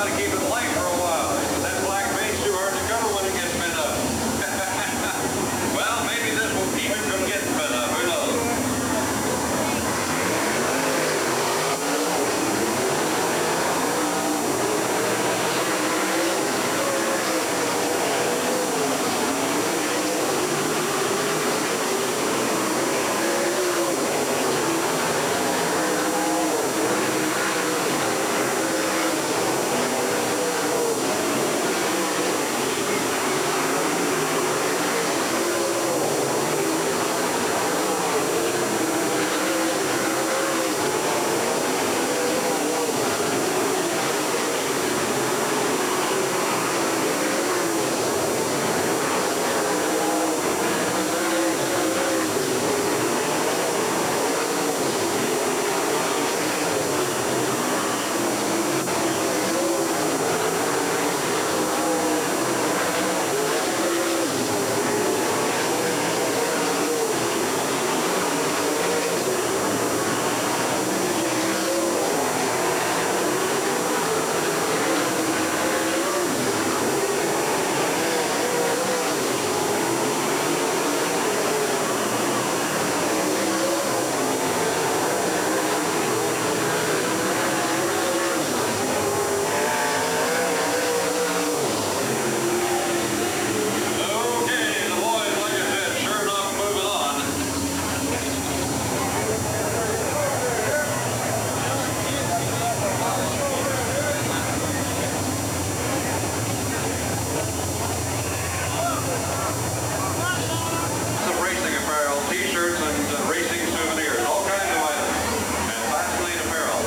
got to keep it light for a while. That black paint's too hard to cover when it gets bent up. Well, maybe this will keep it from getting bent up. Who knows? T-shirts and racing souvenirs, all kinds of items, and Vaseline apparel.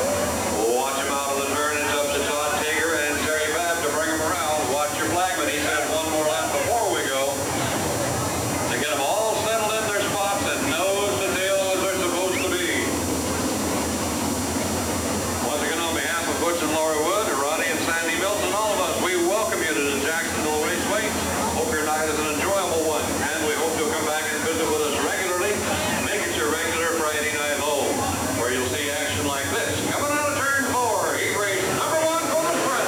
Watch them out on the turn. It's up to Todd Tager and Terry Babb to bring them around. Watch your flagman. He said one more lap before we go to get them all settled in their spots and nose to tail as they're supposed to be. Once again, on behalf of Butch and Laura Wood, Ronnie and Sandy Milton, all of us, we welcome you to the Jacksonville Raceway. Hope your night is an enjoyable one, and we hope you'll come back and visit with us regularly. Make it your regular Friday night home, where you'll see action like this. Coming out of turn 4, heat race number 1 for the sprint.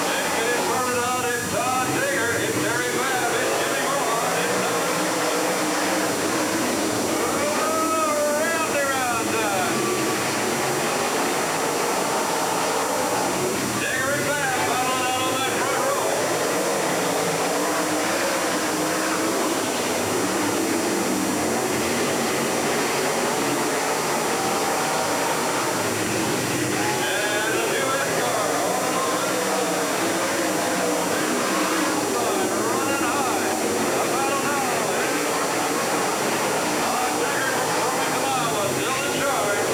And get it started out, it's Todd Tager, it's Terry Babb, it's Jimmy Moore, it's round and round. Tager and Babb battling out on that front row. And the new NASCAR running high. A battle now. Todd Tager from Iowa still in charge.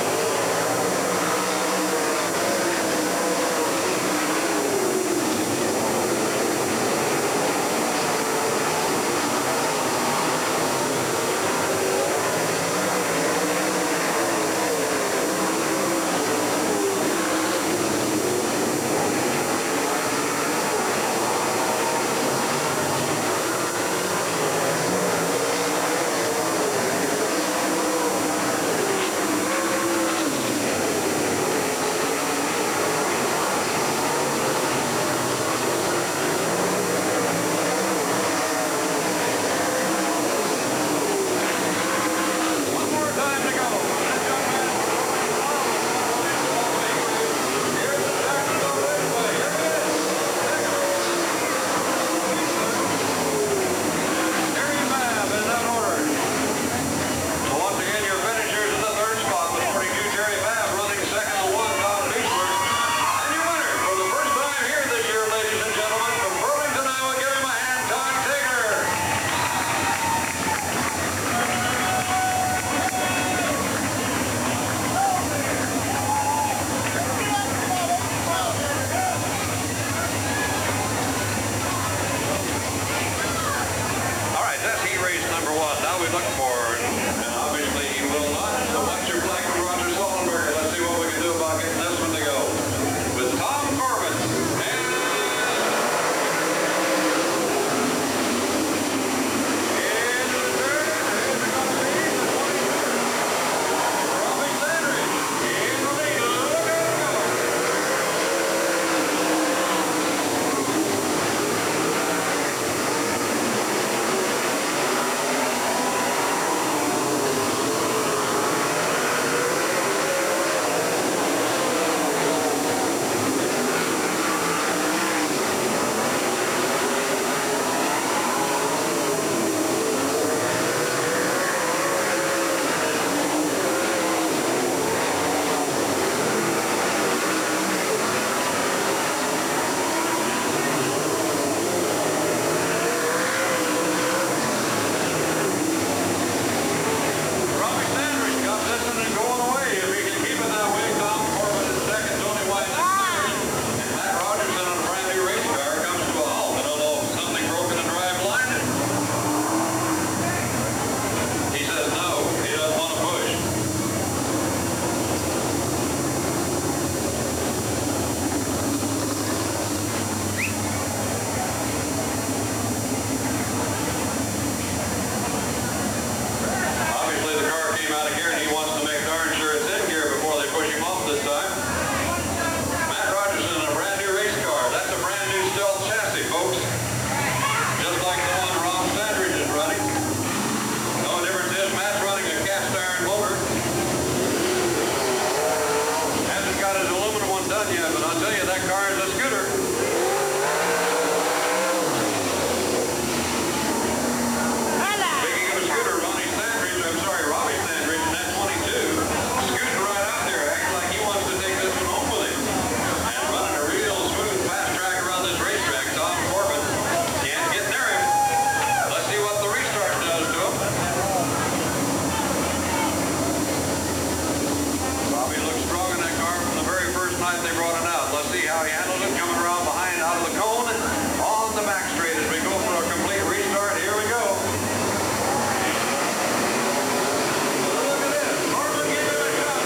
One more time to go. That young man is here's the Jacksonville Raceway. Here it is. Terry Babb in that order. So once again, your finishers in the third spot with 42 Terry Babb running second to 1 Todd Tager. And your winner for the first time here this year, ladies and gentlemen, from Burlington, Iowa, give him a hand, Todd Tager. All right, that's heat race number 1. Now we look for, and obviously he will not, so watch your black and Roger Sullenberger. Let's see what we can do about getting this one to go. With Tom Corbin and into the turn. done yet, but I'll tell you, that car is a scooter. Speaking of a scooter, Robbie Standridge in that 22, scooting right out there, acting like he wants to take this one home with him. And running a real smooth fast track around this racetrack. Tom Corbin can't get near him. Let's see what the restart does to him. Robbie looked strong in that car from the very first night they brought it out. Let's see how he handles it, coming around behind out of the cone on the back straight as we go for a complete restart. Here we go. Look at this. Corbin gave it a shot.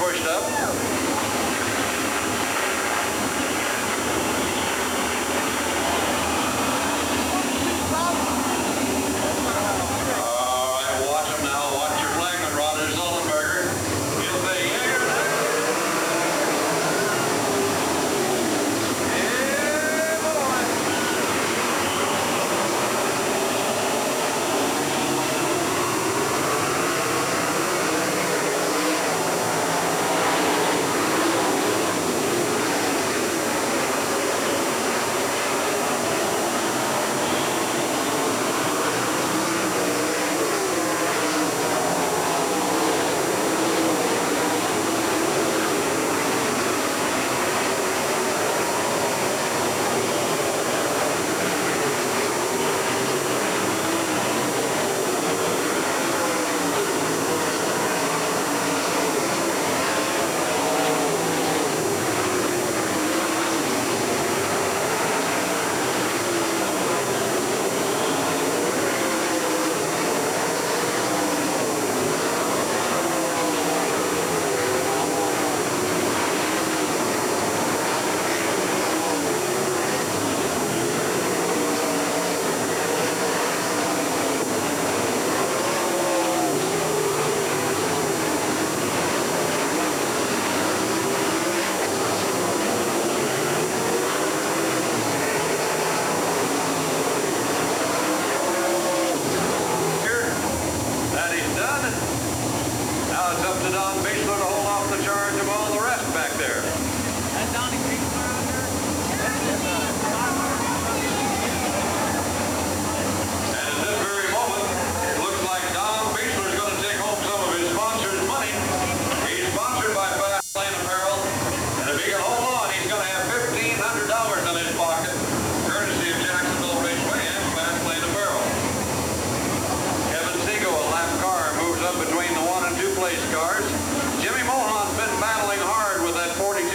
pushed up. Cars. Jimmy Mohan's been battling hard with that 40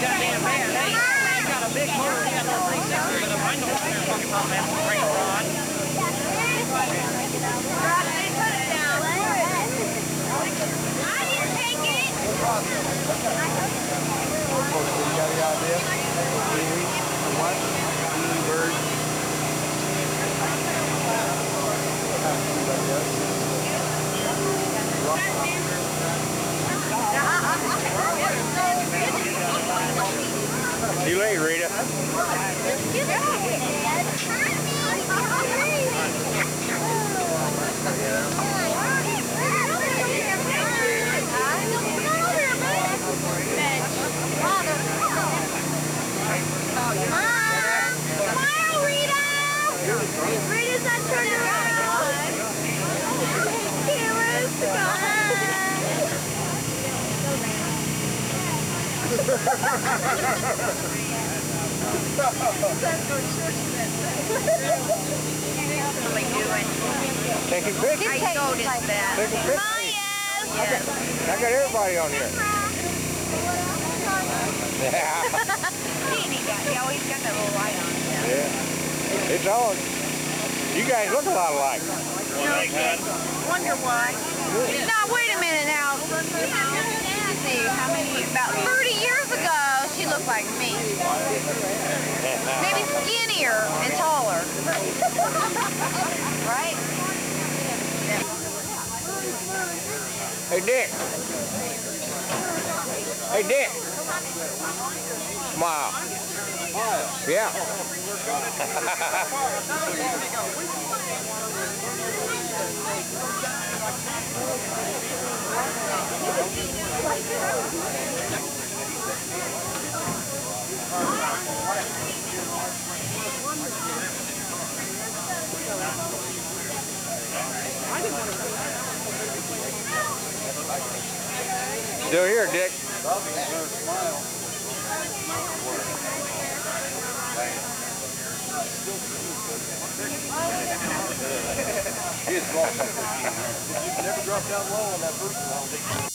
goddamn bad. He's got a big motor, he's got a little 360, but I know what you're talking about, man. Bring a rod. Rodney, put it down. I didn't take it. You got the idea? What? Bird. See you later, Rita. Smile, Rita! Rita's not turning around. Camera's gone. Take a pic. I noticed that. Take a pic. Yes. I got everybody on here. Yeah. He always got that little light on. Yeah. It's on. You guys look a lot alike. Wonder why. Now, wait a minute now. Let's see, how many, about 30 years ago, she looked like me. Maybe skinnier and taller. Right? Hey, Dick. Hey, Dick. Smile. Yeah. Still here, Dick. He is lost. You never dropped down low on that first one, I don't think.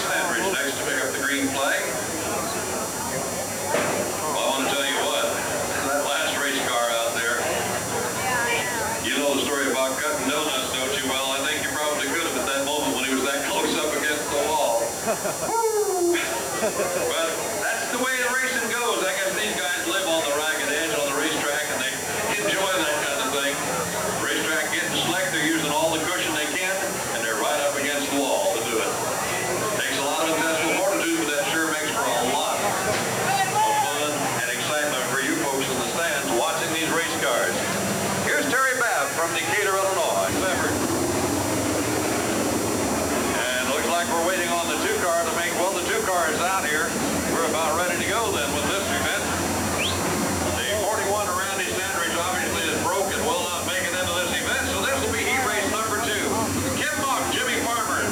Standridge next to pick up the green flag. But that's the way the racing goes. I guess these guys live on the ragged edge on the racetrack, and they enjoy that kind of thing. Racetrack getting slick, they're using all the cushion they can, and they're right up against the wall to do it. Takes a lot of intestinal fortitude, but that sure makes for a lot of fun and excitement for you folks in the stands watching these race cars. Here's Terry Babb from Decatur, Illinois. And looks like we're waiting on the two car to make, well, the two cars out here. We're about ready to go then with this event. The 41 around the Standridge obviously is broken, will not make it into this event, so this will be heat race number 2. Kim Mock, Jimmy Farmer,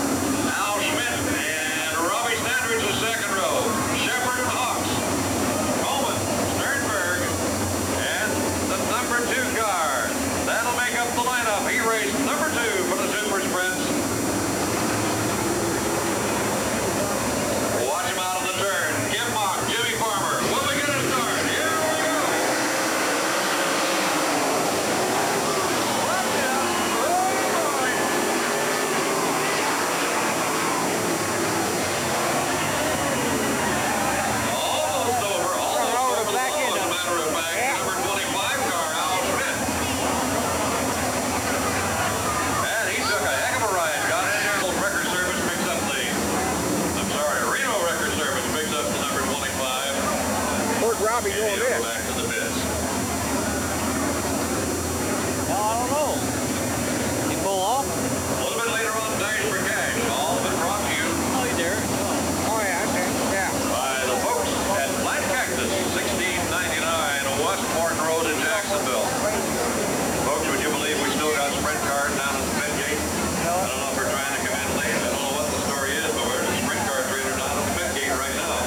Al Schmidt, and Robbie Standridge the second row. Shepard and Hawks, Coleman, Sternberg, and the number 2 car. That'll make up the lineup. Heat race number 2 for the Super Sprints. Watch him out of the turn. Kim Mock, Jimmy Farmer. When we get a start, here we go. Almost over the back wall, end as a matter of fact. Number 25 car, Al Schmidt. And he took a heck of a ride. Got in there. Record Service picks up the, I'm sorry, Reno Record Service picks up the number 25. Where's Robbie And going he'll in? go back to the pits. Well, I don't know. He pull off? A little bit later on, Dash for Cash. All of it brought to you Oh, you there? Oh, yeah, I think. Yeah. by the folks at Flat Cactus, 1699 West Morton Road in Jacksonville. Folks, would you believe we still got sprint cars down at the pit gate? I don't know if we're trying to come in late. I don't know what the story is, but we're the sprint car trailer down at the pit gate right now.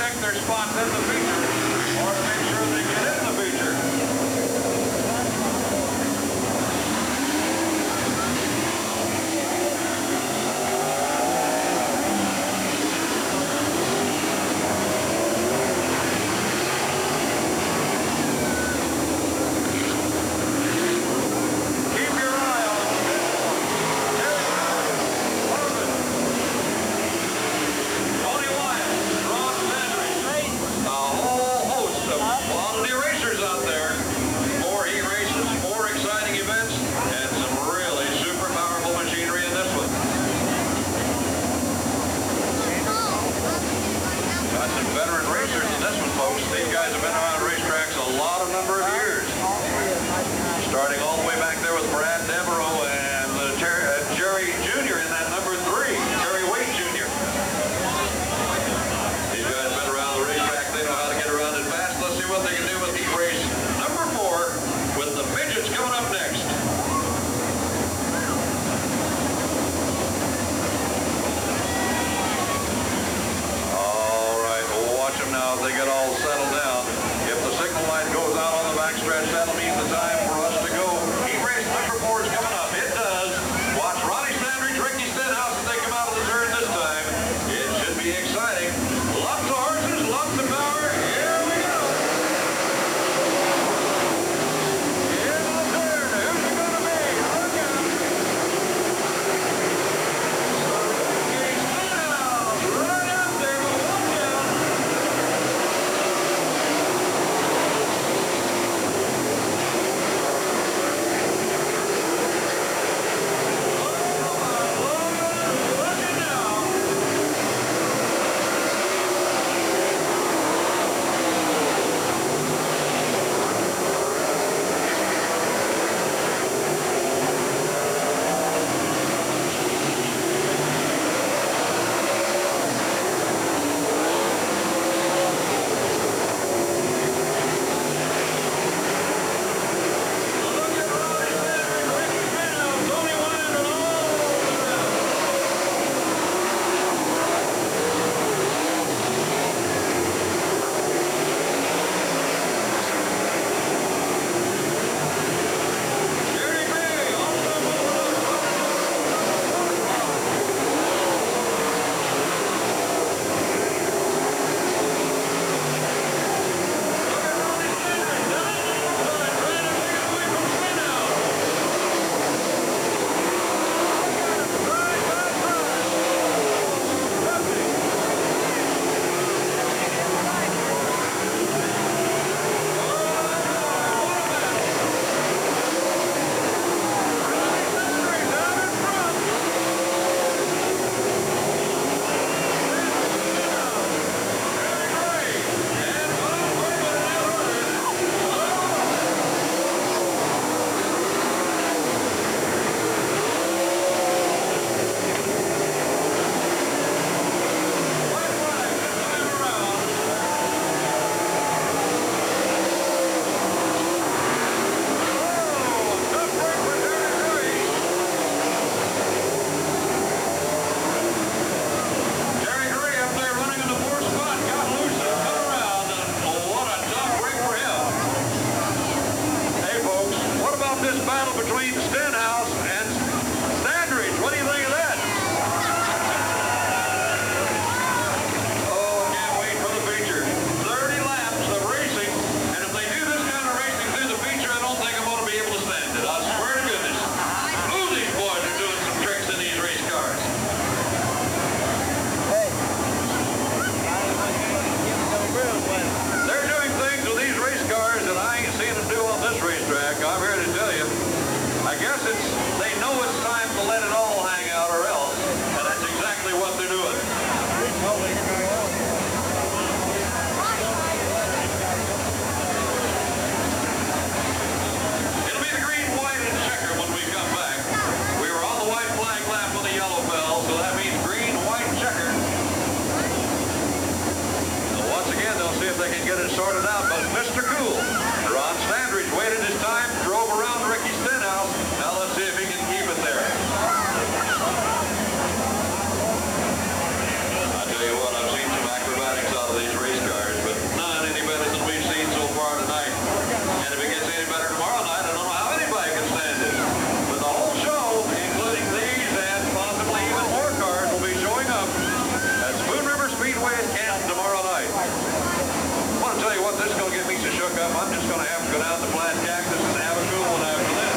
make their spots in the feature or to make sure they get in the feature. Starting all the way back there with Brad Devereaux and Jerry Jr. in that number 3, Jerry Wade Jr. These guys have been around the racetrack. They know how to get around it fast. Let's see what they can do with heat race number 4 with the midgets coming up next. All right, we'll watch them now as they get all settled down. If the signal light goes out on the backstretch, that'll mean the time for us to go. Heat race number 4 is coming up. It does. Watch Ronnie Standridge, Ricky Stenhouse as they come out of the turn this time. It should be exciting. Lots of horses, lots of power. Here we go. In the turn. Who's it going to be? Look out. Ricky Stenhouse right up there. Watch out. Between Stenhouse and Standridge. What do you think of that? Oh, I can't wait for the feature. 30 laps of racing, and if they do this kind of racing through the feature, I don't think I'm going to be able to stand it. I swear to goodness. Ooh, these boys are doing some tricks in these race cars. They're doing things with these race cars that I ain't seen them do on this racetrack. I'm here to tell you. I guess they know it's time to let it all hang out or else, and that's exactly what they're doing. It'll be the green, white, and checker when we come back. We were on the white flag lap with the yellow bell, so that means green, white, checker. So once again, they'll see if they can get it sorted out, but Mr. Cool, Ron Standridge, waited his time, drove around Ricky Stenhouse. Now let's see if he can keep it there. I tell you what, I've seen some acrobatics out of these race don't get me so shook up, I'm just going to have to go down to Flat Cactus and have a cool one after this.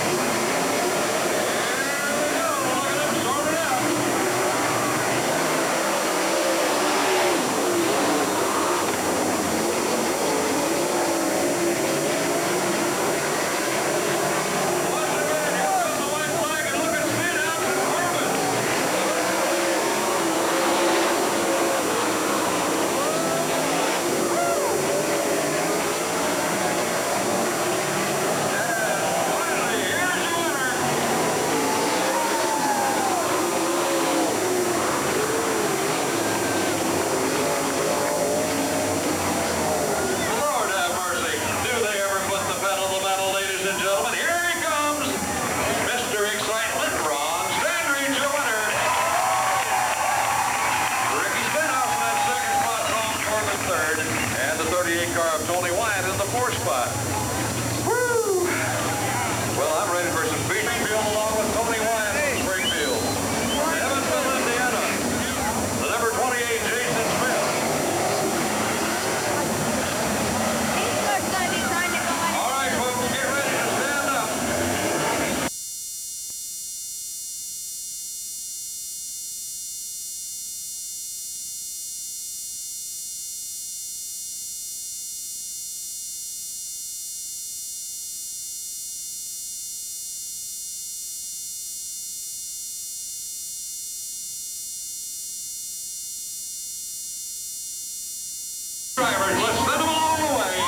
Drivers, let's send them along the way.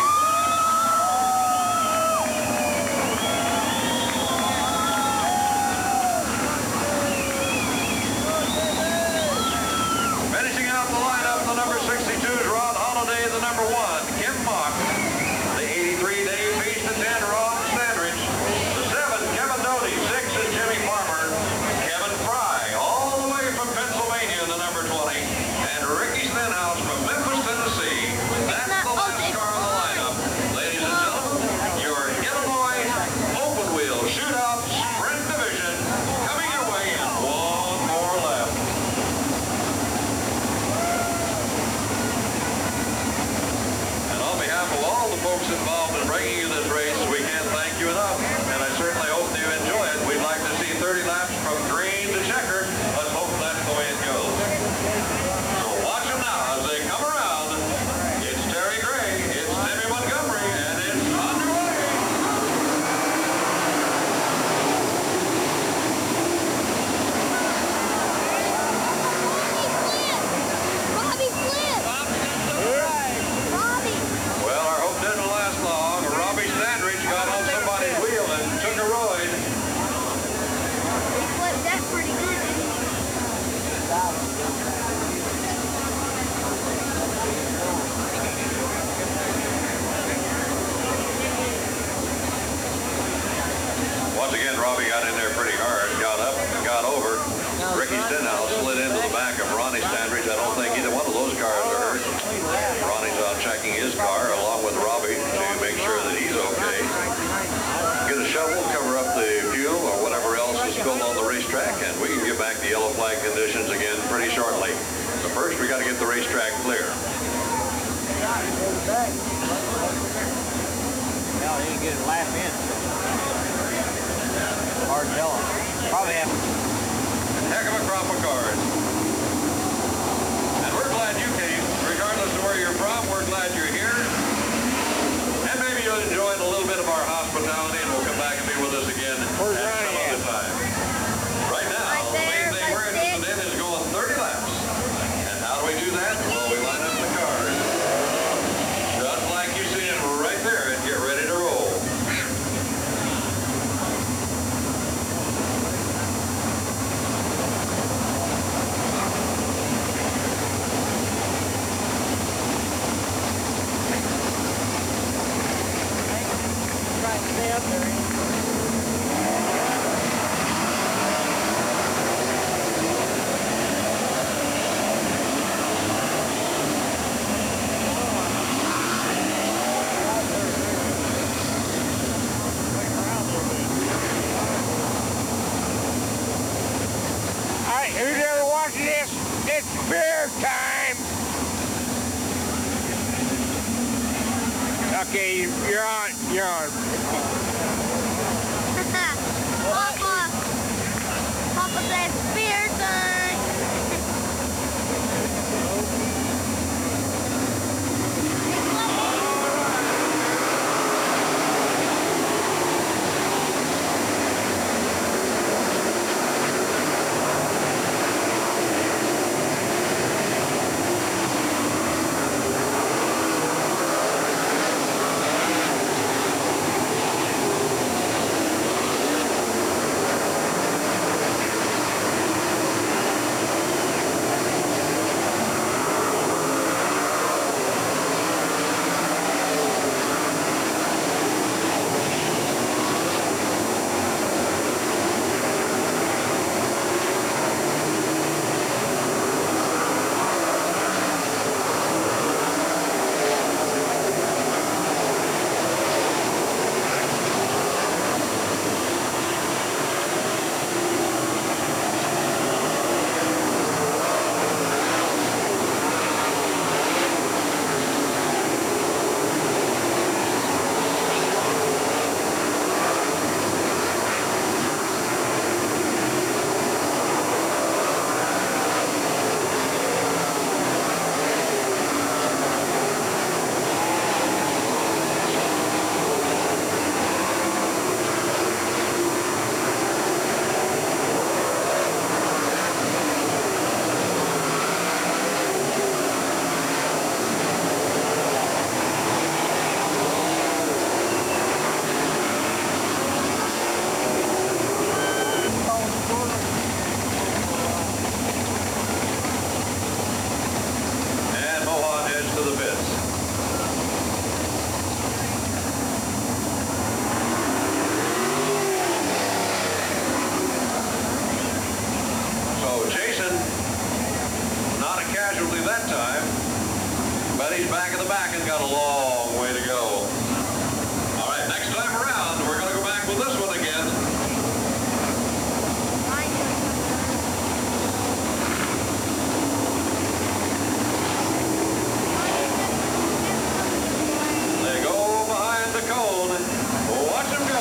Finishing out the lineup, the number 62 is Rod Holliday, the number 1, Kim Mock. The 83, Dave Beast, the 10, Ron Standridge. The 7, Kevin Doty, 6 is Jimmy Farmer. Kevin Fry, all the way from Pennsylvania, the number 20. And Ricky Stenhouse from Memphis, Tennessee. That's the last car in the lineup. Ladies and gentlemen, your Illinois open wheel shootout sprint division coming your way in one more lap. And on behalf of all the folks involved in bringing you this race, we can't thank you enough. And I certainly hope you enjoy it. We'd like to see 30 laps from green to checker. Let's hope that's the way it goes. So watch them now as they come around. It's Terry Gray, it's Timmy Montgomery, and it's underway. Robbie flipped! Robbie! Well, our hope didn't last long. Robbie Standridge got on somebody's wheel and took a ride. He flipped that pretty good. Once again, Robbie got in there pretty hard, got up, got over. Ricky Stenhouse slid into the back of Ronnie Standridge. I don't think either one of those cars are hurt. Ronnie's out checking his car along with Robbie to make sure that he's okay. Get a shovel, cover up the fuel or whatever else is spilled on the racetrack, and we can get back to yellow flag conditions again pretty shortly. But first, we got to get the racetrack clear. Well, he didn't get a lap in. Hard to tell him. Probably have. Heck of a crop of cars. And we're glad you came. Regardless of where you're from, we're glad you're here. And maybe you'll enjoy a little bit of our hospitality, and we'll come back and be with us again at some other time. Right now, the main thing we're interested in is going 30 laps. And how do we do that? Well, we line up the cars. Just like you see them right there, and get ready to roll. Try to stay up there. All right, who's ever watching this? It's beer time. Okay, you're on. You're on. Papa said spear time. He's back in the back and got a long way to go. All right, next time around, we're going to go back with this one again. They go behind the cone. Watch them go.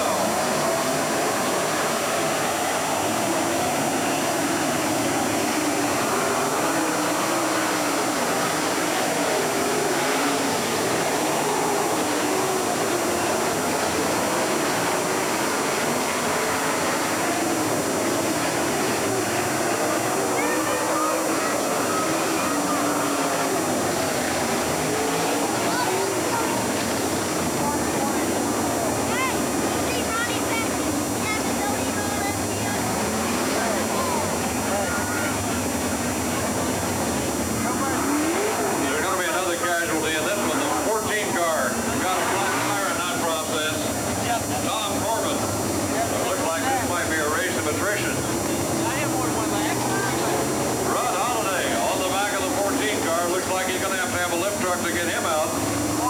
To get him out.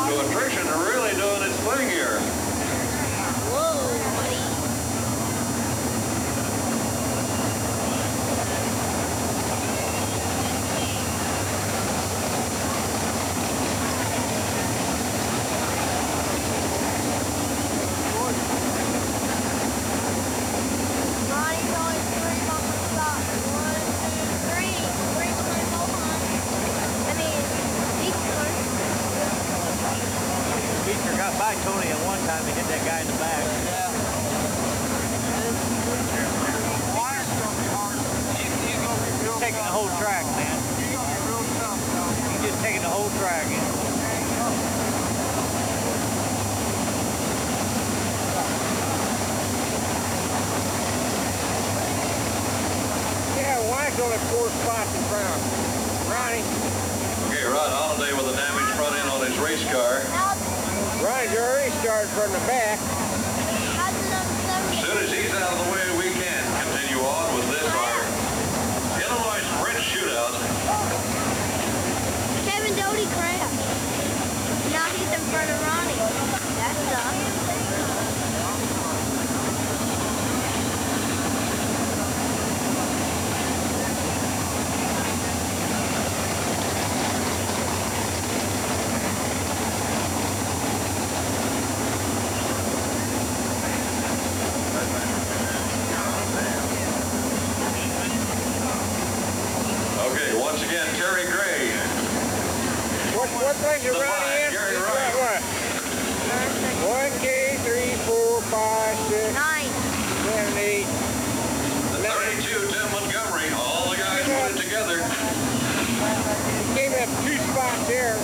So attrition really doing its thing here. Got by Tony at one time to hit that guy in the back. Yeah. He's taking the whole track, man. He's just taking the whole track in. Yeah, White's only 4 spots in front. Ronnie. Okay, Rod Holiday with a damaged front end on his race car. Ronnie's already started from the back. As soon as he's out of the way, we can continue on with this, our Illinois Sprint Shootout. Kevin Doty crashed. Now he's in front of Ronnie. That sucks. Where's your the running five, in? Gary He's Wright. got what? 1, 2, 3, 4, 5, 6, 9. 7, 8. The 32, Tim Montgomery. All the guys put it together. Came up 2 spots there.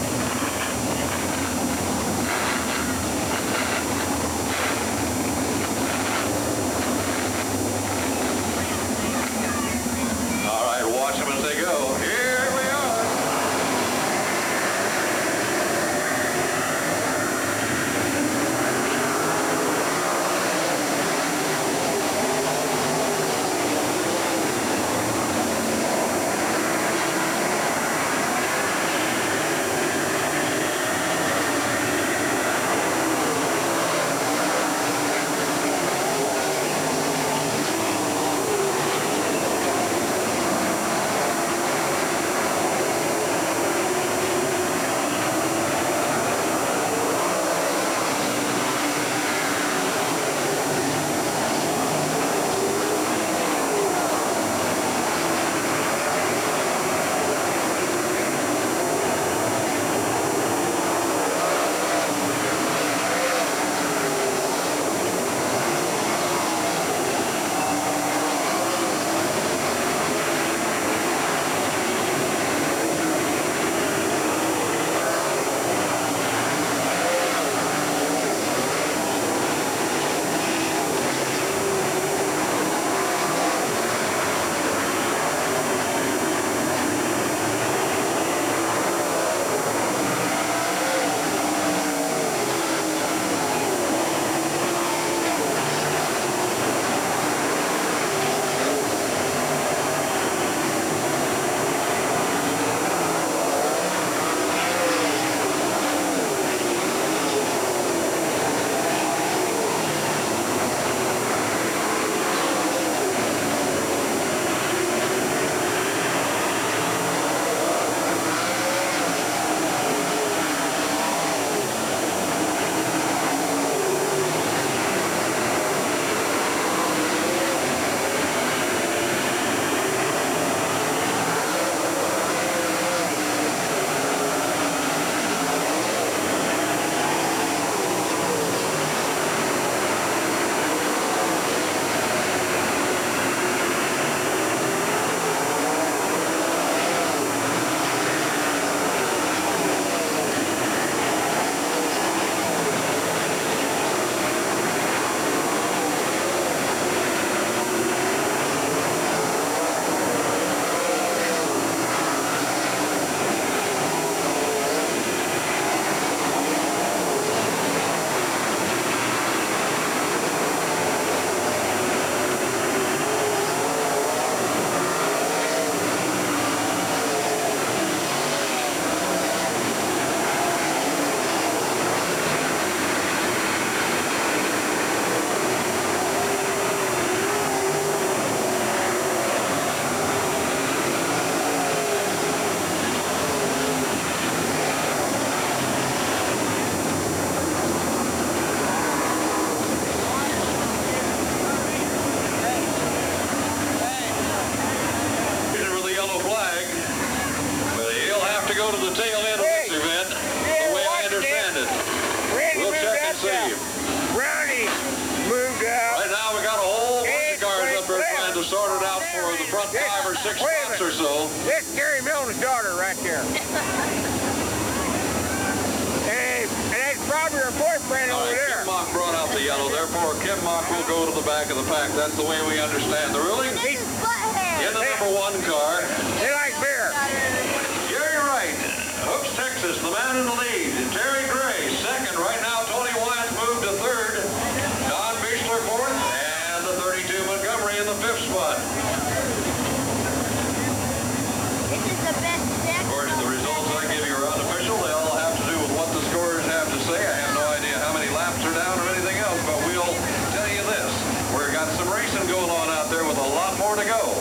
All right, watch them as they go. Here we are. Go to the tail end of this event, the way I understand it. We'll check and see. Brownie moved out. Right now we got a whole bunch of cars up there trying to sort it out for the front 5 or 6 spots or so. That's Gary Milton's daughter right there. And that's probably her boyfriend over there. Kim Mock brought out the yellow, therefore Kim Mock will go to the back of the pack. That's the way we understand the ruling. In the number 1 car. They like beer. Gary Wright, Hooks, Texas, the man in the lead. Terry Gray, second. Right now, Tony Wyatt moved to third. Don Bichler fourth. And the 32 Montgomery in the 5th spot. This is the best deck. Of course, the results I give you are unofficial. They all have to do with what the scorers have to say. I have no idea how many laps are down or anything else, but we'll tell you this. We've got some racing going on out there with a lot more to go.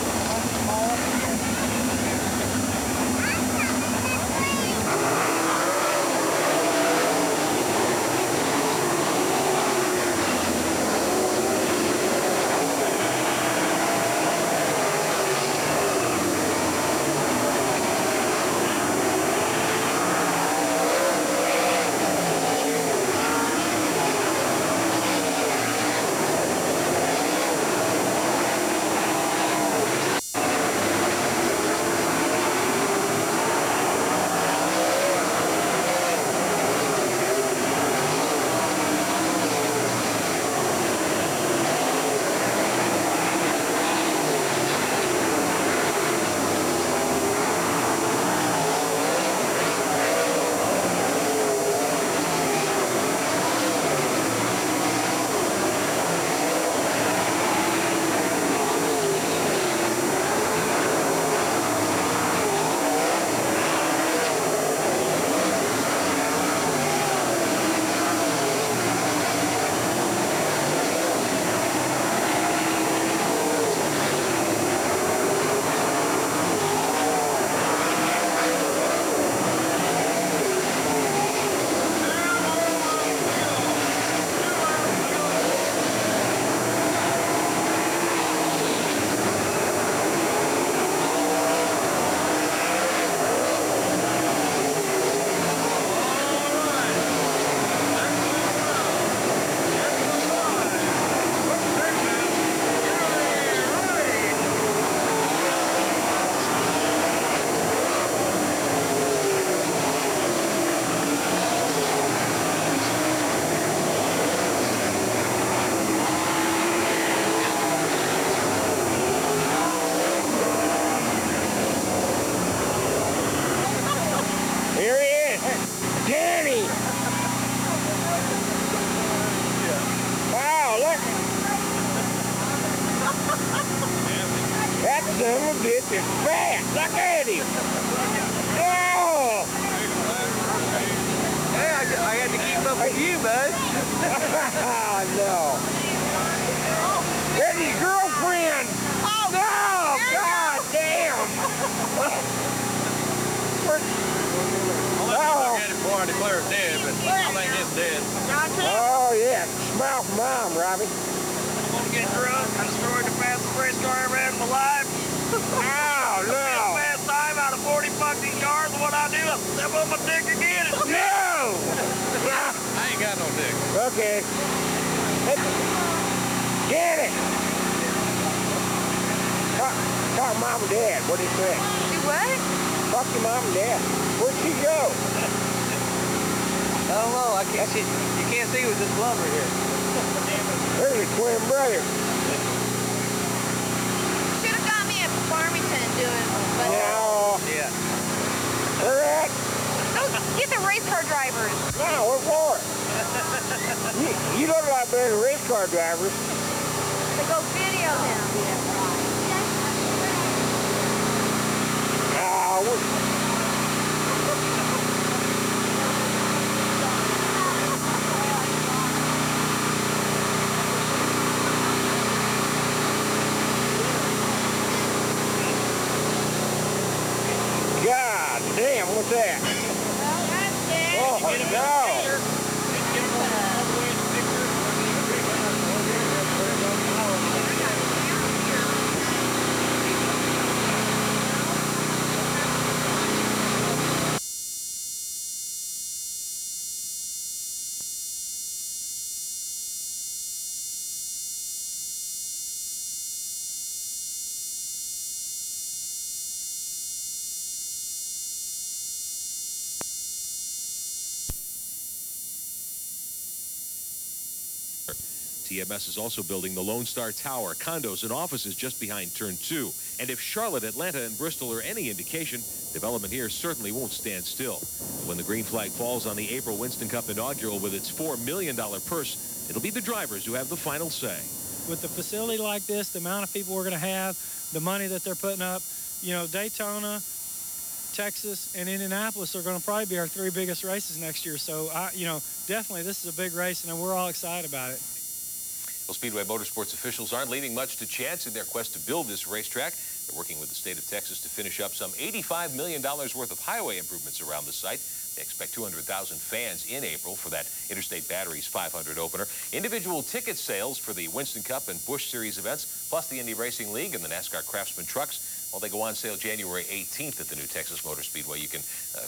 son of a bitch is fat. Look at him. Oh! Hey, I had to keep up with you, bud. No. That's his girlfriend. Oh, no! God damn! I'll look at it before I declare it dead, but I think it's dead. Oh, yeah. Smell from mom, Robbie. I'm gonna get drunk. I destroyed the fastest race car I ever had in my life. Oh, no. Fast time out of 40 fucking yards. What I do, I step on my dick again. No! I ain't got no dick. Okay. Get it! Talk to mom and dad. What do you think? Do what? Talk to mom and dad. Where'd she go? I don't know. I can't see. You can't see with this blubber here. There's a twin brother. Should have got me at Farmington doing, but No. Yeah. Where at? get the race car drivers. No, what for? You look like better than race car drivers. To go video them. God damn, what's that? Oh, no. TMS is also building the Lone Star Tower, condos and offices just behind Turn 2. And if Charlotte, Atlanta, and Bristol are any indication, development here certainly won't stand still. When the green flag falls on the April Winston Cup inaugural with its $4 million purse, it'll be the drivers who have the final say. With the facility like this, the amount of people we're going to have, the money that they're putting up, you know, Daytona, Texas, and Indianapolis are going to probably be our three biggest races next year. So, you know, definitely this is a big race, and we're all excited about it. Well, Speedway Motorsports officials aren't leaving much to chance in their quest to build this racetrack. They're working with the state of Texas to finish up some $85 million worth of highway improvements around the site. They expect 200,000 fans in April for that Interstate Batteries 500 opener. Individual ticket sales for the Winston Cup and Busch Series events, plus the Indy Racing League and the NASCAR Craftsman trucks, well, they go on sale January 18th at the new Texas Motor Speedway. You can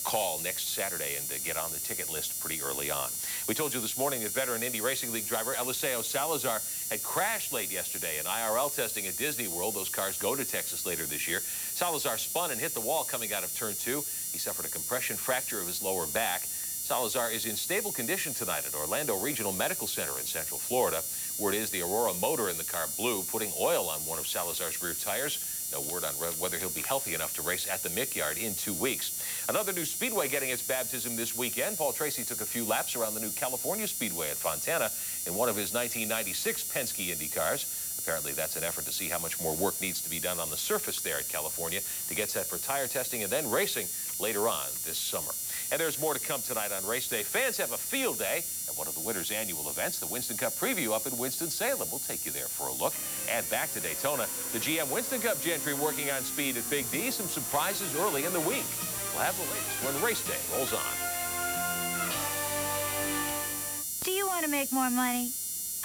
call next Saturday and get on the ticket list pretty early on. We told you this morning that veteran Indy Racing League driver Eliseo Salazar had crashed late yesterday in IRL testing at Disney World. Those cars go to Texas later this year. Salazar spun and hit the wall coming out of Turn 2. He suffered a compression fracture of his lower back. Salazar is in stable condition tonight at Orlando Regional Medical Center in Central Florida. Word is the Aurora motor in the car blew, putting oil on one of Salazar's rear tires. No word on whether he'll be healthy enough to race at the Mick Yard in 2 weeks. Another new speedway getting its baptism this weekend. Paul Tracy took a few laps around the new California Speedway at Fontana in one of his 1996 Penske Indy cars. Apparently, that's an effort to see how much more work needs to be done on the surface there at California to get set for tire testing and then racing later on this summer. And there's more to come tonight on race day. Fans have a field day at one of the winter's annual events, the Winston Cup Preview up in Winston-Salem. We'll take you there for a look. And back to Daytona, the GM Winston Cup gentry working on speed at Big D. Some surprises early in the week. We'll have the latest when race day rolls on. Do you want to make more money?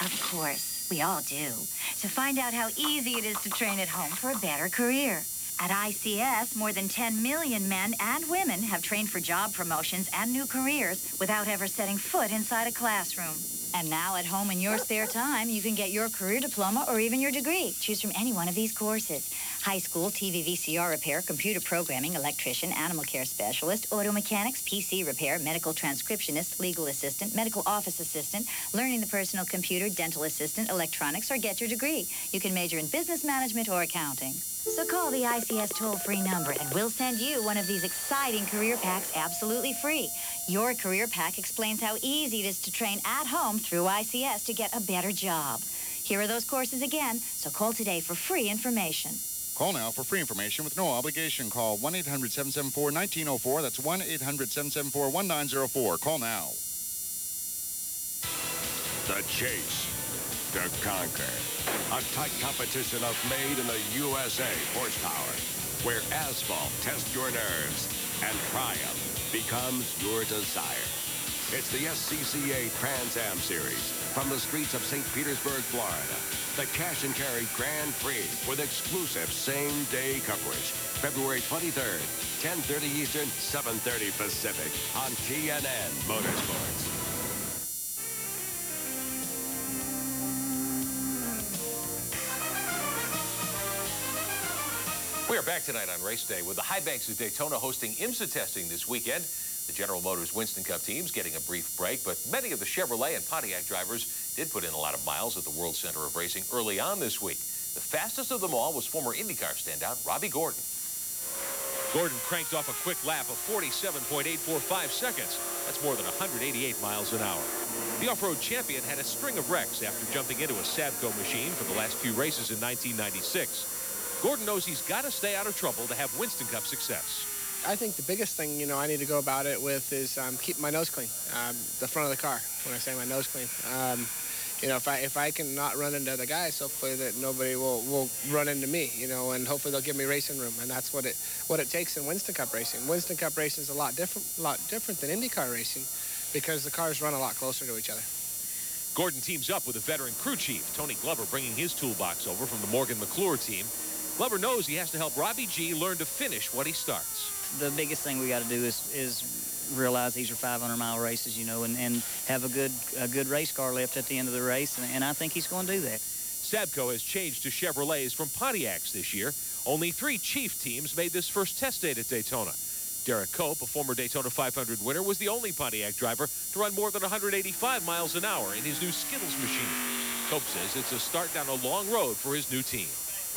Of course, we all do. So find out how easy it is to train at home for a better career. At ICS, more than 10 million men and women have trained for job promotions and new careers without ever setting foot inside a classroom. And now at home in your spare time, you can get your career diploma or even your degree. Choose from any one of these courses. High school TV VCR repair, computer programming, electrician, animal care specialist, auto mechanics, PC repair, medical transcriptionist, legal assistant, medical office assistant, learning the personal computer, dental assistant, electronics, or get your degree. You can major in business management or accounting. So call the ICS toll-free number and we'll send you one of these exciting career packs absolutely free. Your career pack explains how easy it is to train at home through ICS to get a better job. Here are those courses again, so call today for free information. Call now for free information with no obligation. Call 1-800-774-1904. That's 1-800-774-1904. Call now. The chase to conquer. A tight competition of made in the USA horsepower, where asphalt tests your nerves and triumph becomes your desire. It's the SCCA Trans Am Series from the streets of St. Petersburg, Florida. The Cash and Carry Grand Prix with exclusive same-day coverage. February 23rd, 10:30 Eastern, 7:30 Pacific on TNN Motorsports. We are back tonight on race day with the High Banks of Daytona hosting IMSA testing this weekend. The General Motors Winston Cup team's getting a brief break, but many of the Chevrolet and Pontiac drivers did put in a lot of miles at the World Center of Racing early on this week. The fastest of them all was former IndyCar standout Robbie Gordon. Gordon cranked off a quick lap of 47.845 seconds. That's more than 188 miles an hour. The off-road champion had a string of wrecks after jumping into a Sabco machine for the last few races in 1996. Gordon knows he's got to stay out of trouble to have Winston Cup success. I think the biggest thing, I need to go about it with is keep my nose clean, the front of the car, when I say my nose clean. If I can not run into other guys, hopefully that nobody will run into me, and hopefully they'll give me racing room, and that's what it takes in Winston Cup racing. Winston Cup racing is a lot different than IndyCar racing because the cars run a lot closer to each other. Gordon teams up with a veteran crew chief, Tony Glover, bringing his toolbox over from the Morgan McClure team. Glover knows he has to help Robbie G learn to finish what he starts. The biggest thing we got to do is realize these are 500-mile races, and have a good race car left at the end of the race, and I think he's going to do that. Sabco has changed to Chevrolets from Pontiacs this year. Only 3 Chief teams made this first test date at Daytona. Derek Cope, a former Daytona 500 winner, was the only Pontiac driver to run more than 185 miles an hour in his new Skittles machine. Cope says it's a start down a long road for his new team.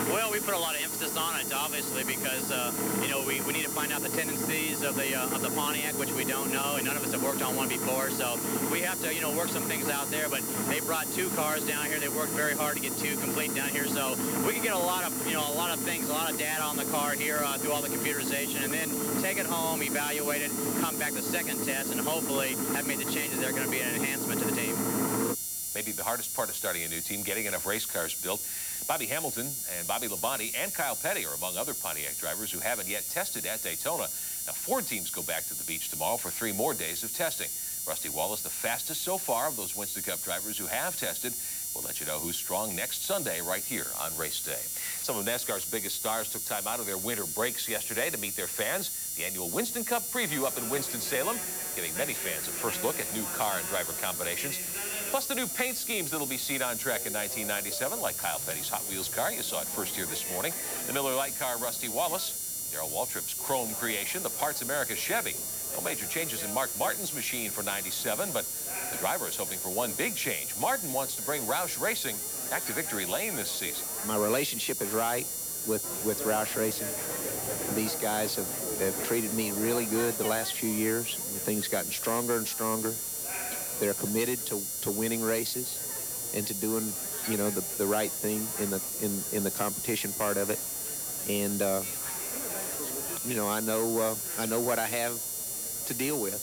Well, we put a lot of emphasis on it, obviously, because we need to find out the tendencies of the Pontiac, which we don't know, and none of us have worked on one before. So we have to work some things out there. But they brought 2 cars down here. They worked very hard to get 2 complete down here. So we can get a lot of things, a lot of data on the car here through all the computerization, and then take it home, evaluate it, come back the second test, and hopefully have made the changes that are going to be an enhancement to the team. Maybe the hardest part of starting a new team, getting enough race cars built. Bobby Hamilton and Bobby Labonte and Kyle Petty are among other Pontiac drivers who haven't yet tested at Daytona. Now, 4 teams go back to the beach tomorrow for 3 more days of testing. Rusty Wallace, the fastest so far of those Winston Cup drivers who have tested. We'll let you know who's strong next Sunday right here on race day. Some of NASCAR's biggest stars took time out of their winter breaks yesterday to meet their fans. The annual Winston Cup preview up in Winston-Salem, giving many fans a first look at new car and driver combinations. Plus the new paint schemes that'll be seen on track in 1997, like Kyle Petty's Hot Wheels car. You saw it first here this morning. The Miller Lite car, Rusty Wallace. Darrell Waltrip's chrome creation, the Parts America Chevy. No major changes in Mark Martin's machine for 97, but the driver is hoping for one big change. Martin wants to bring Roush Racing back to victory lane this season. My relationship is right with Roush Racing. These guys have treated me really good the last few years. Things gotten stronger and stronger. They're committed to winning races and to doing, the right thing in the competition part of it. And I know what I have to deal with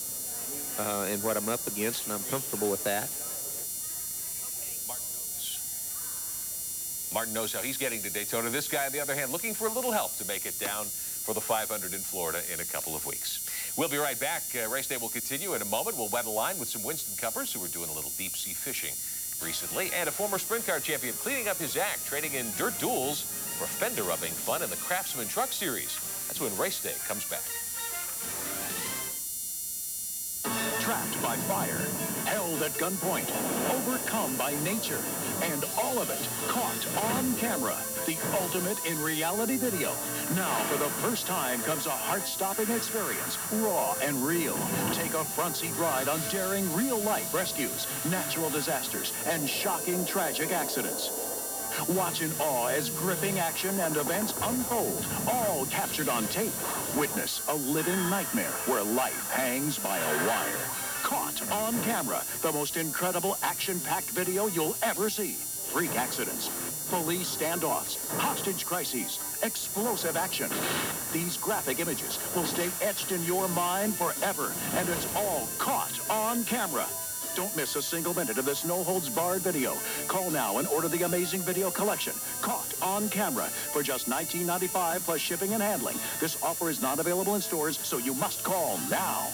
and what I'm up against, and I'm comfortable with that. Martin knows how he's getting to Daytona. This guy, on the other hand, looking for a little help to make it down for the 500 in Florida in a couple of weeks. We'll be right back. Race day will continue in a moment. We'll wet a line with some Winston Cuppers who are doing a little deep-sea fishing recently, and a former sprint car champion cleaning up his act, trading in dirt duels for fender rubbing fun in the Craftsman Truck Series. That's when race day comes back. Trapped by fire, held at gunpoint, overcome by nature, and all of it caught on camera. The ultimate in reality video. Now, for the first time, comes a heart-stopping experience, raw and real. Take a front-seat ride on daring real-life rescues, natural disasters, and shocking tragic accidents. Watch in awe as gripping action and events unfold, all captured on tape. Witness a living nightmare where life hangs by a wire. Caught on camera, the most incredible action-packed video you'll ever see. Freak accidents, police standoffs, hostage crises, explosive action. These graphic images will stay etched in your mind forever, and it's all caught on camera. Don't miss a single minute of this no-holds-barred video. Call now and order the amazing video collection, Caught on Camera, for just $19.95 plus shipping and handling. This offer is not available in stores, so you must call now.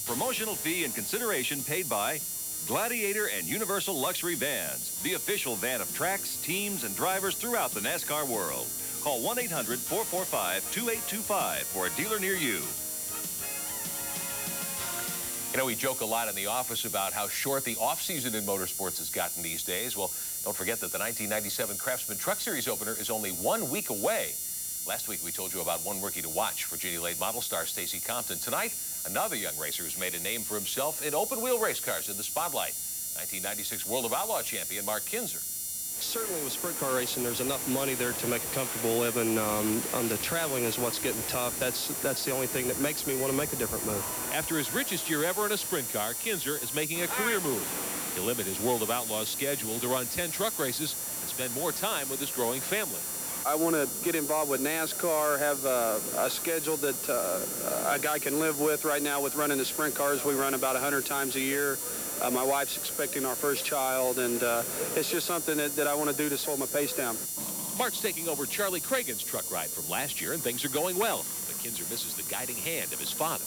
Promotional fee and consideration paid by Gladiator and Universal Luxury Vans, the official van of tracks, teams, and drivers throughout the NASCAR world. Call 1-800-445-2825 for a dealer near you. You know, we joke a lot in the office about how short the off-season in motorsports has gotten these days. Well, don't forget that the 1997 Craftsman Truck Series opener is only 1 week away. Last week, we told you about one rookie to watch, Virginia late model star Stacey Compton. Tonight, another young racer who's made a name for himself in open-wheel race cars in the spotlight. 1996 World of Outlaw champion Mark Kinser. Certainly with sprint car racing, there's enough money there to make a comfortable living. On the traveling is what's getting tough. That's the only thing that makes me want to make a different move. After his richest year ever in a sprint car, Kinser is making a career move. He'll limit his World of Outlaws schedule to run 10 truck races and spend more time with his growing family. I want to get involved with NASCAR, have a schedule that a guy can live with. Right now with running the sprint cars, we run about 100 times a year. My wife's expecting our first child, and it's just something that I want to do to slow my pace down. Mark's taking over Charlie Cragen's truck ride from last year, and things are going well. But Kinser misses the guiding hand of his father.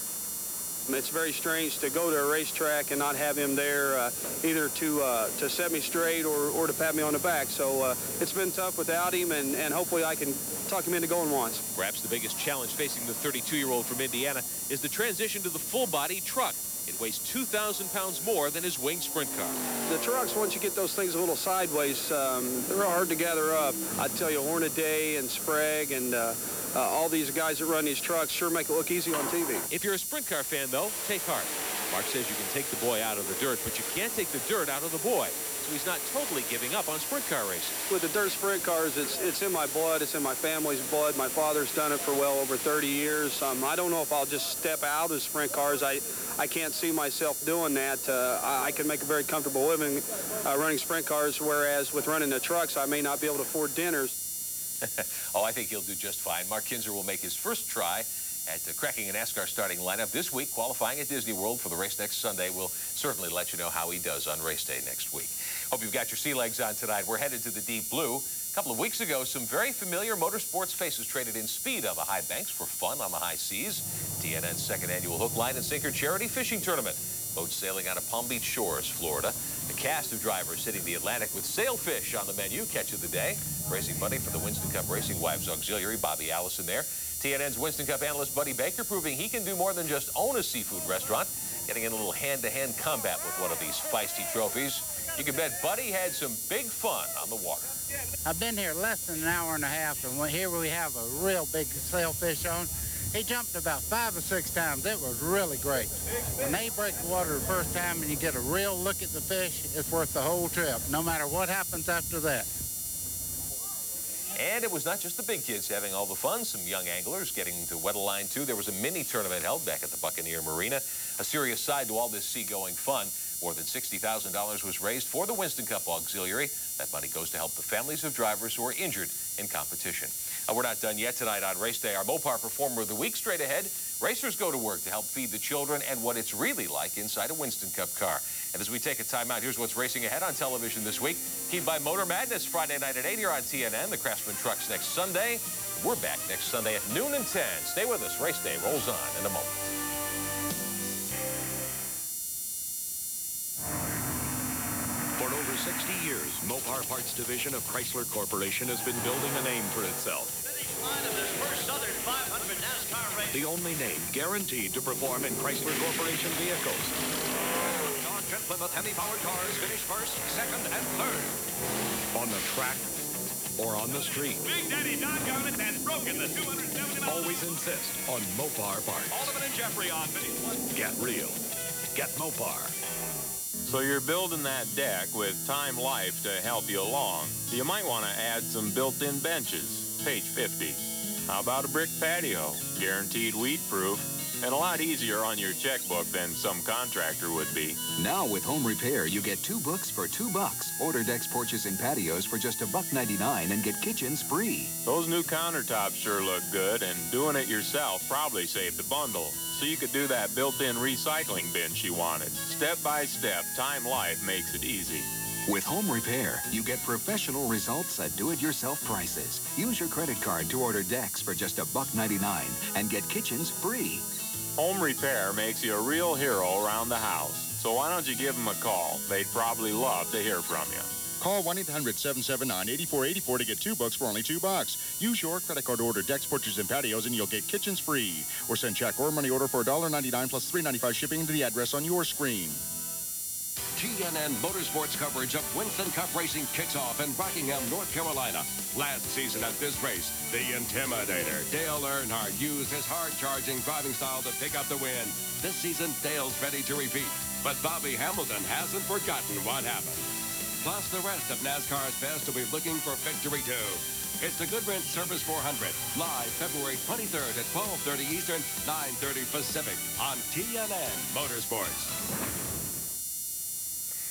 It's very strange to go to a racetrack and not have him there either to set me straight or to pat me on the back. So it's been tough without him, and hopefully I can talk him into going once. Perhaps the biggest challenge facing the 32-year-old from Indiana is the transition to the full-body truck. It weighs 2,000 pounds more than his winged sprint car. The trucks, once you get those things a little sideways, they're hard to gather up. I tell you, Hornaday and Sprague and all these guys that run these trucks sure make it look easy on TV. If you're a sprint car fan, though, take heart. Mark says you can take the boy out of the dirt, but you can't take the dirt out of the boy. So he's not totally giving up on sprint car racing. With the dirt sprint cars, it's in my blood. It's in my family's blood. My father's done it for well over 30 years. I don't know if I'll just step out of sprint cars. I can't see myself doing that. I can make a very comfortable living running sprint cars, whereas with running the trucks, I may not be able to afford dinners. Oh, I think he'll do just fine. Mark Kinser will make his first try at cracking a NASCAR starting lineup this week, qualifying at Disney World for the race next Sunday. We'll certainly let you know how he does on race day next week. Hope you've got your sea legs on tonight. We're headed to the deep blue. A couple of weeks ago, some very familiar motorsports faces traded in speed on the high banks for fun on the high seas. TNN's second annual Hook, Line, and Sinker charity fishing tournament. Boats sailing out of Palm Beach Shores, Florida. A cast of drivers hitting the Atlantic with sailfish on the menu. Catch of the day. Raising money for the Winston Cup Racing Wives Auxiliary. Bobby Allison there. TNN's Winston Cup analyst Buddy Baker proving he can do more than just own a seafood restaurant. Getting in a little hand-to-hand combat with one of these feisty trophies. You can bet Buddy had some big fun on the water. I've been here less than an hour and a half, and here we have a real big sailfish on. He jumped about 5 or 6 times. It was really great. When they break the water the first time and you get a real look at the fish, it's worth the whole trip, no matter what happens after that. And it was not just the big kids having all the fun. Some young anglers getting to wet a line, too. There was a mini tournament held back at the Buccaneer Marina. A serious side to all this seagoing fun. More than $60,000 was raised for the Winston Cup Auxiliary. That money goes to help the families of drivers who are injured in competition. We're not done yet tonight on race day. Our Mopar Performer of the Week straight ahead. Racers go to work to help feed the children and what it's really like inside a Winston Cup car. And as we take a time out, here's what's racing ahead on television this week. Keyed by Motor Madness Friday night at 8 here on TNN. The Craftsman Trucks next Sunday. We're back next Sunday at noon and 10. Stay with us. Race day rolls on in a moment. For over 60 years, Mopar Parts Division of Chrysler Corporation has been building a name for itself. Line of this first Southern 500 NASCAR race. The only name guaranteed to perform in Chrysler Corporation vehicles. Dodge and Plymouth heavy-powered cars finish first, second, and third. On the track or on the street. Big Daddy doggone it, that's broken the 270 miles. Always insist on Mopar parts. Alderman and Jeffrey on finish one. Get real. Get Mopar. So you're building that deck with Time Life to help you along. You might want to add some built-in benches. Page 50. How about a brick patio? Guaranteed weed-proof. and a lot easier on your checkbook than some contractor would be. Now with home repair, you get 2 books for $2. Order decks, porches, and patios for just $1.99 and get kitchens free. Those new countertops sure look good, and doing it yourself probably saved the bundle. So you could do that built-in recycling bin she wanted. Step by step, Time Life makes it easy. With home repair, you get professional results at do-it-yourself prices. Use your credit card to order decks for just $1.99 and get kitchens free. Home repair makes you a real hero around the house. So why don't you give them a call? They'd probably love to hear from you. Call 1-800-779-8484 to get 2 books for only $2. Use your credit card to order decks, porches, and patios, and you'll get kitchens free. Or send check or money order for $1.99 plus $3.95 shipping to the address on your screen. TNN Motorsports coverage of Winston Cup racing kicks off in Rockingham, North Carolina. Last season at this race, the Intimidator, Dale Earnhardt, used his hard-charging driving style to pick up the win. This season, Dale's ready to repeat, but Bobby Hamilton hasn't forgotten what happened. Plus, the rest of NASCAR's best will be looking for victory, too. It's the Goodwrench Service 400, live February 23rd at 12:30 Eastern, 9:30 Pacific on TNN Motorsports.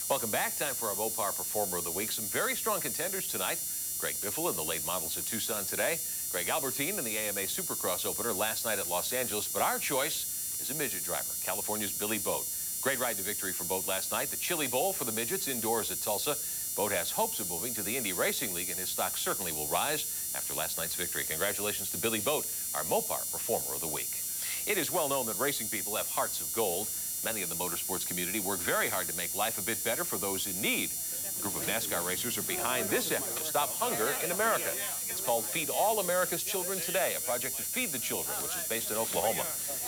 Welcome back. Time for our Mopar Performer of the Week. Some very strong contenders tonight. Greg Biffle in the late models at Tucson today. Greg Albertine in the AMA Supercross opener last night at Los Angeles. But our choice is a midget driver, California's Billy Boat. Great ride to victory for Boat last night. The Chili Bowl for the midgets indoors at Tulsa. Boat has hopes of moving to the Indy Racing League, and his stock certainly will rise after last night's victory. Congratulations to Billy Boat, our Mopar Performer of the Week. It is well known that racing people have hearts of gold. Many in the motorsports community work very hard to make life a bit better for those in need. A group of NASCAR racers are behind this effort to stop hunger in America. It's called Feed All America's Children Today, a project to feed the children, which is based in Oklahoma.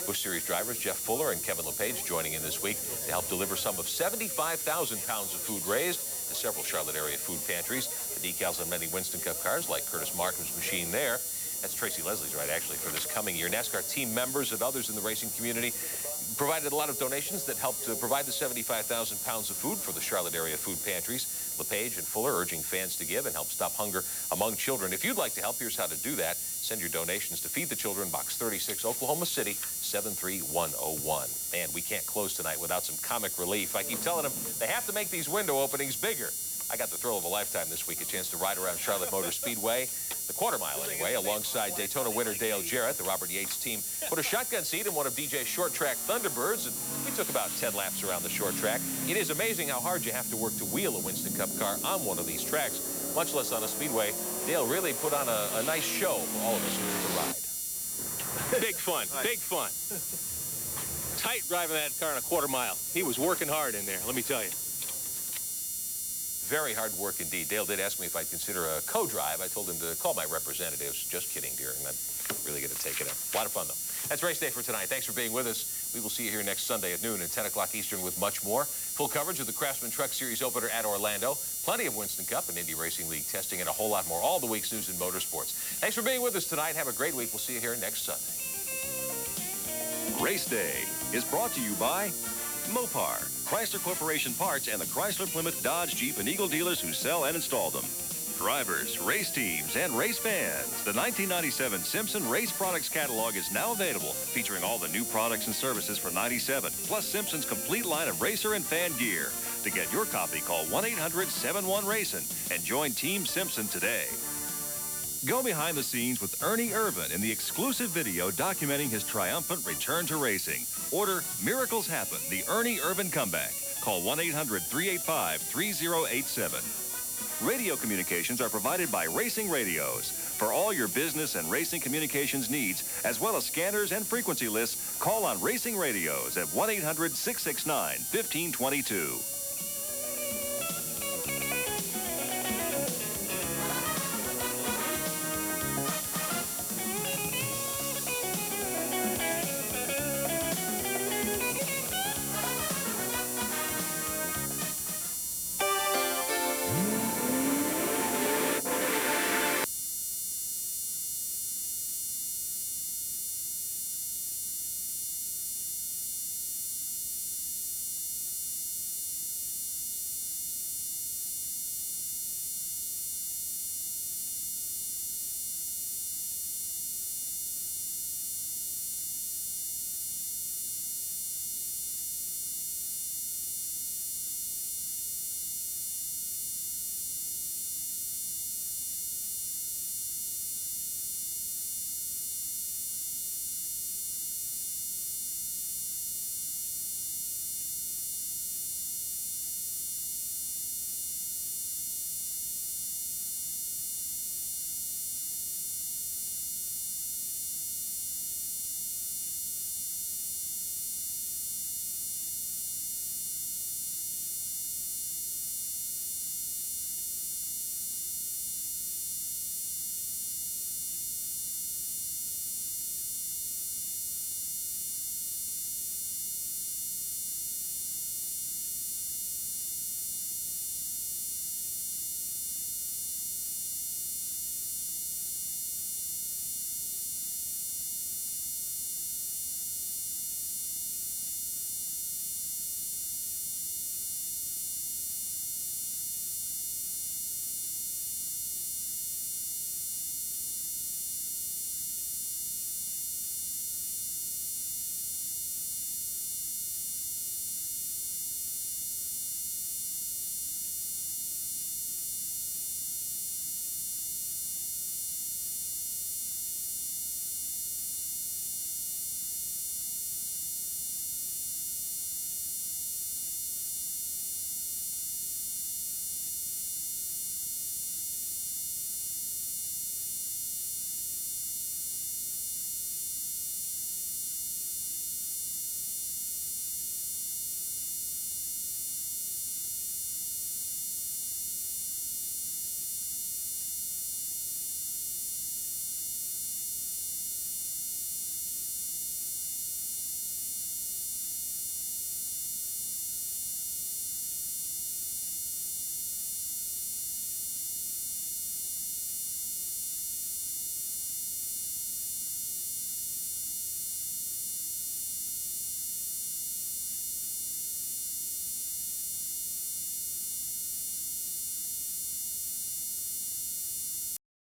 Busch Series drivers Jeff Fuller and Kevin LePage joining in this week to help deliver some of 75,000 pounds of food raised to several Charlotte area food pantries. The decals on many Winston Cup cars, like Curtis Markham's machine there. That's Tracy Leslie's right, actually, for this coming year. NASCAR team members and others in the racing community provided a lot of donations that helped to provide the 75,000 pounds of food for the Charlotte area food pantries. LePage and Fuller urging fans to give and help stop hunger among children. If you'd like to help, here's how to do that. Send your donations to Feed the Children, Box 36, Oklahoma City, 73101. Man, we can't close tonight without some comic relief. I keep telling them they have to make these window openings bigger. I got the thrill of a lifetime this week, a chance to ride around Charlotte Motor Speedway, the quarter mile anyway, alongside Daytona winner Dale Jarrett. The Robert Yates team put a shotgun seat in one of DJ's short track Thunderbirds, and we took about 10 laps around the short track. It is amazing how hard you have to work to wheel a Winston Cup car on one of these tracks, much less on a speedway. Dale really put on a nice show for all of us who took the ride. Big fun, big fun. Tight driving that car in a quarter mile. He was working hard in there, let me tell you. Very hard work indeed. Dale did ask me if I'd consider a co-drive. I told him to call my representatives. Just kidding, dear. And I'm really going to take it up. A lot of fun, though. That's race day for tonight. Thanks for being with us. We will see you here next Sunday at noon and 10 o'clock Eastern with much more. Full coverage of the Craftsman Truck Series opener at Orlando. Plenty of Winston Cup and Indy Racing League testing and a whole lot more. All the week's news in motorsports. Thanks for being with us tonight. Have a great week. We'll see you here next Sunday. Race Day is brought to you by Mopar, Chrysler Corporation Parts, and the Chrysler, Plymouth, Dodge, Jeep, and Eagle dealers who sell and install them. Drivers, race teams, and race fans. The 1997 Simpson Race Products Catalog is now available, featuring all the new products and services for 97, plus Simpson's complete line of racer and fan gear. To get your copy, call 1-800-71-RACIN and join Team Simpson today. Go behind the scenes with Ernie Irvan in the exclusive video documenting his triumphant return to racing. Order Miracles Happen, the Ernie Irvan comeback. Call 1-800-385-3087. Radio communications are provided by Racing Radios. For all your business and racing communications needs, as well as scanners and frequency lists, call on Racing Radios at 1-800-669-1522.